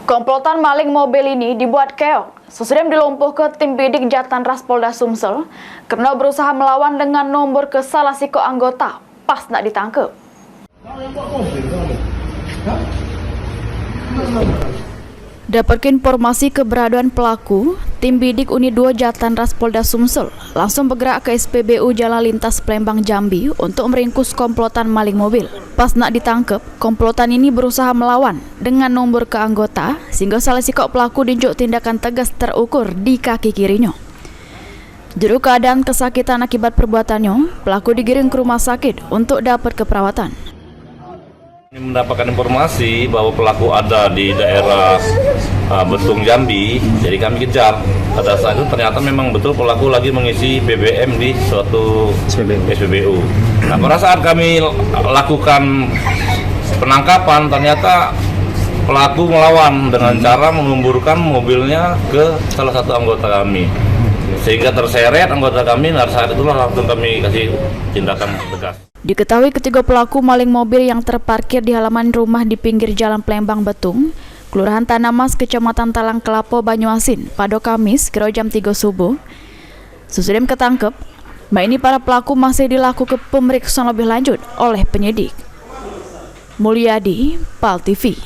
Komplotan maling mobil ini dibuat keok sesudah dilumpuhkan tim bidik Jatanras Polda Sumsel karena berusaha melawan dengan nomor ke salah siko anggota pas nak ditangkap. Dapatkan informasi keberadaan pelaku, tim bidik Unit 2 Jatanras Polda Sumsel langsung bergerak ke SPBU Jalan Lintas Palembang Jambi untuk meringkus komplotan maling mobil. Pas nak ditangkap, komplotan ini berusaha melawan dengan nomor ke anggota sehingga salah sikok pelaku dinjuk tindakan tegas terukur di kaki kirinya. Juru keadaan kesakitan akibat perbuatannya, pelaku digiring ke rumah sakit untuk dapat keperawatan. Mendapatkan informasi bahwa pelaku ada di daerah Betung Jambi, jadi kami kejar. Pada saat itu ternyata memang betul pelaku lagi mengisi BBM di suatu SPBU. Nah, pada saat kami lakukan penangkapan, ternyata pelaku melawan dengan cara mengemburkan mobilnya ke salah satu anggota kami, sehingga terseret anggota kami. Nah, saat itulah langsung kami kasih tindakan tegas. Diketahui ketiga pelaku maling mobil yang terparkir di halaman rumah di pinggir Jalan Palembang Betung, Kelurahan Tanah Mas, Kecamatan Talang Kelapo, Banyuasin, pada Kamis kira jam 3 subuh. Sesudah ketangkep, ini para pelaku masih dilakukan pemeriksaan lebih lanjut oleh penyidik. Mulyadi, PAL TV.